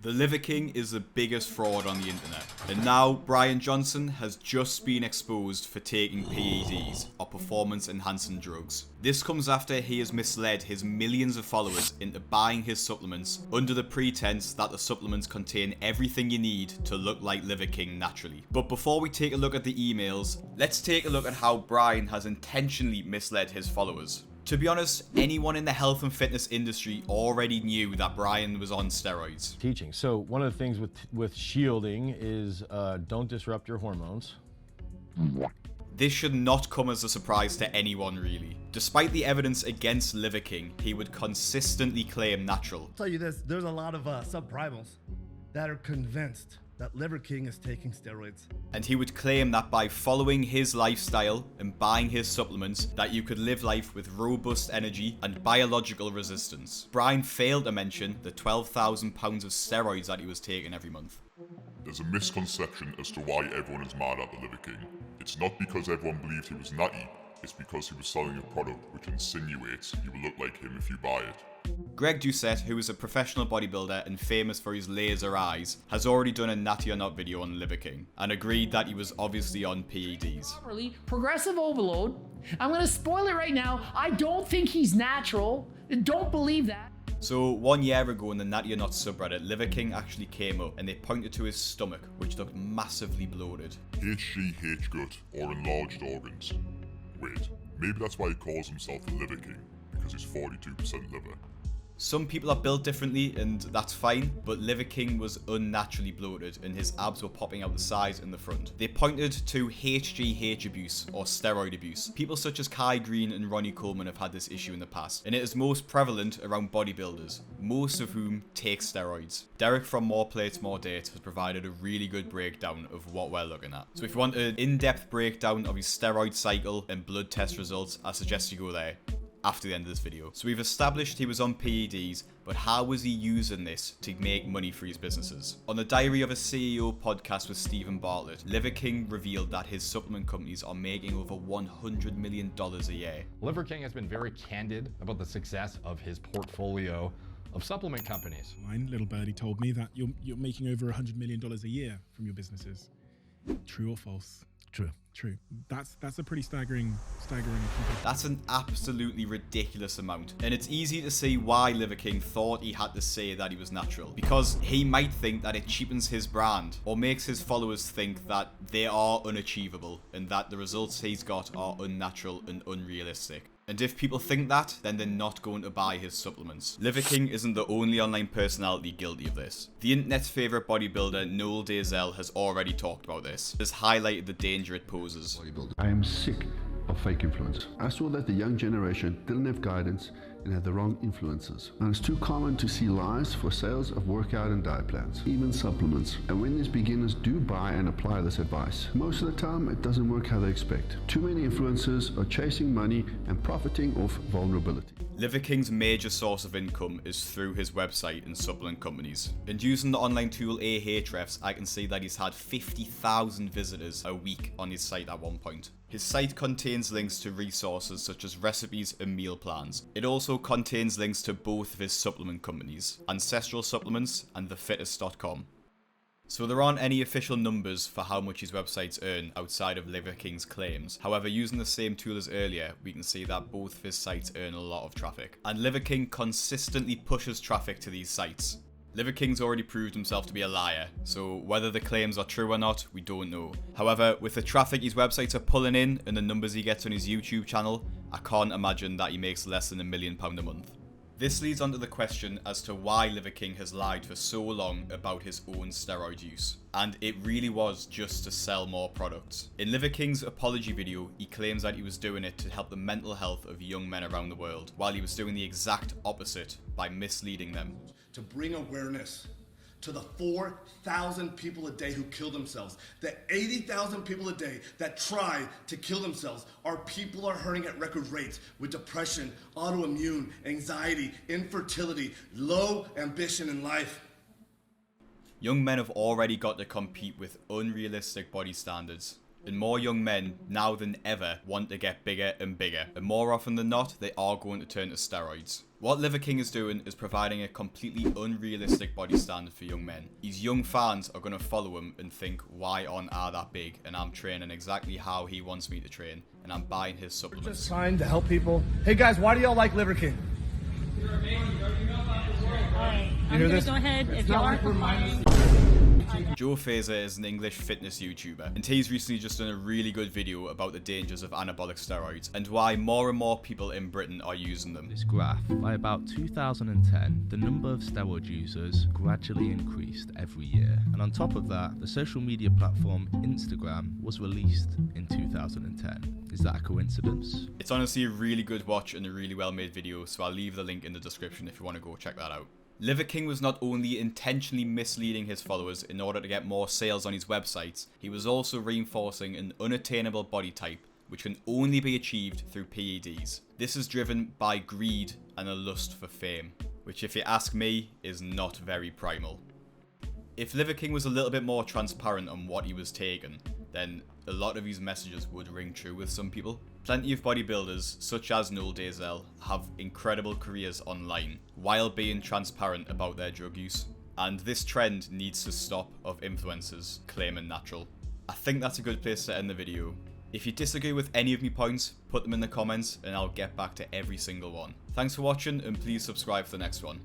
The Liver King is the biggest fraud on the internet, and now Brian Johnson has just been exposed for taking PEDs, or performance enhancing drugs. This comes after he has misled his millions of followers into buying his supplements under the pretense that the supplements contain everything you need to look like Liver King naturally. But before we take a look at the emails, let's take a look at how Brian has intentionally misled his followers. To be honest, anyone in the health and fitness industry already knew that Brian was on steroids. Teaching. So one of the things with shielding is don't disrupt your hormones. This should not come as a surprise to anyone really. Despite the evidence against Liver King, he would consistently claim natural. I'll tell you this, there's a lot of subprimals that are convinced that Liver King is taking steroids. And he would claim that by following his lifestyle and buying his supplements, that you could live life with robust energy and biological resistance. Brian failed to mention the 12,000 pounds of steroids that he was taking every month. There's a misconception as to why everyone is mad at the Liver King. It's not because everyone believed he was nutty, it's because he was selling a product which insinuates you will look like him if you buy it. Greg Doucette, who is a professional bodybuilder and famous for his laser eyes, has already done a natty or not video on Liver King and agreed that he was obviously on PEDs. Progressive overload. I'm going to spoil it right now. I don't think he's natural. Don't believe that. So 1 year ago in the Natty or Not subreddit, Liver King actually came up and they pointed to his stomach, which looked massively bloated. HGH gut or enlarged organs. Wait, maybe that's why he calls himself the Liver King, because he's 42% liver. Some people are built differently and that's fine, but Liver King was unnaturally bloated and his abs were popping out the sides and the front. They pointed to HGH abuse or steroid abuse. People such as Kai Green and Ronnie Coleman have had this issue in the past, and it is most prevalent around bodybuilders, most of whom take steroids. Derek from More Plates More Dates has provided a really good breakdown of what we're looking at. So if you want an in-depth breakdown of his steroid cycle and blood test results, I suggest you go there after the end of this video. So we've established he was on PEDs, but how was he using this to make money for his businesses? On the Diary of a CEO podcast with Stephen Bartlett, Liver King revealed that his supplement companies are making over $100 million a year. Liver King has been very candid about the success of his portfolio of supplement companies. Mine, little birdie, told me that you're making over $100 million a year from your businesses. True or false? True. True. That's a pretty staggering. That's an absolutely ridiculous amount. And it's easy to see why Liver King thought he had to say that he was natural. Because he might think that it cheapens his brand or makes his followers think that they are unachievable and that the results he's got are unnatural and unrealistic. And if people think that, then they're not going to buy his supplements. Liver King isn't the only online personality guilty of this. The internet's favourite bodybuilder, Noel Dazell, has already talked about this. Has highlighted the danger it poses. I am sick of fake influence. I saw that the young generation didn't have guidance and had the wrong influences. And it's too common to see lies for sales of workout and diet plans, even supplements. And when these beginners do buy and apply this advice, most of the time it doesn't work how they expect. Too many influencers are chasing money and profiting off vulnerability. Liver King's major source of income is through his website and supplement companies. And using the online tool Ahrefs, I can see that he's had 50,000 visitors a week on his site at one point. His site contains links to resources such as recipes and meal plans. It also contains links to both of his supplement companies, Ancestral Supplements and TheFittest.com. So there aren't any official numbers for how much his websites earn outside of Liver King's claims. However, using the same tool as earlier, we can see that both of his sites earn a lot of traffic. And Liver King consistently pushes traffic to these sites. Liver King's already proved himself to be a liar, so whether the claims are true or not, we don't know. However, with the traffic his websites are pulling in and the numbers he gets on his YouTube channel, I can't imagine that he makes less than £1 million a month. This leads on to the question as to why Liver King has lied for so long about his own steroid use. And it really was just to sell more products. In Liver King's apology video, he claims that he was doing it to help the mental health of young men around the world, while he was doing the exact opposite by misleading them. To bring awareness to the 4,000 people a day who kill themselves, the 80,000 people a day that try to kill themselves. Our people are hurting at record rates with depression, autoimmune, anxiety, infertility, low ambition in life. Young men have already got to compete with unrealistic body standards. And more young men, now than ever, want to get bigger and bigger. And more often than not, they are going to turn to steroids. What Liver King is doing is providing a completely unrealistic body standard for young men. His young fans are going to follow him and think, why aren't I that big? And I'm training exactly how he wants me to train, and I'm buying his supplements. Just trying to help people. Hey guys, why do y'all like Liver King? Alright, I'm gonna go ahead. If y'all aren't compliant. Joe Fazer is an English fitness YouTuber, and he's recently just done a really good video about the dangers of anabolic steroids and why more and more people in Britain are using them. This graph, by about 2010, the number of steroid users gradually increased every year. And on top of that, the social media platform Instagram was released in 2010. Is that a coincidence? It's honestly a really good watch and a really well made video, so I'll leave the link in the description if you want to go check that out. Liver King was not only intentionally misleading his followers in order to get more sales on his websites, he was also reinforcing an unattainable body type which can only be achieved through PEDs. This is driven by greed and a lust for fame, which if you ask me is not very primal. If Liver King was a little bit more transparent on what he was taking, then a lot of his messages would ring true with some people. Plenty of bodybuilders, such as Noel Dazel, have incredible careers online, while being transparent about their drug use. And this trend needs to stop of influencers claiming natural. I think that's a good place to end the video. If you disagree with any of my points, put them in the comments and I'll get back to every single one. Thanks for watching and please subscribe for the next one.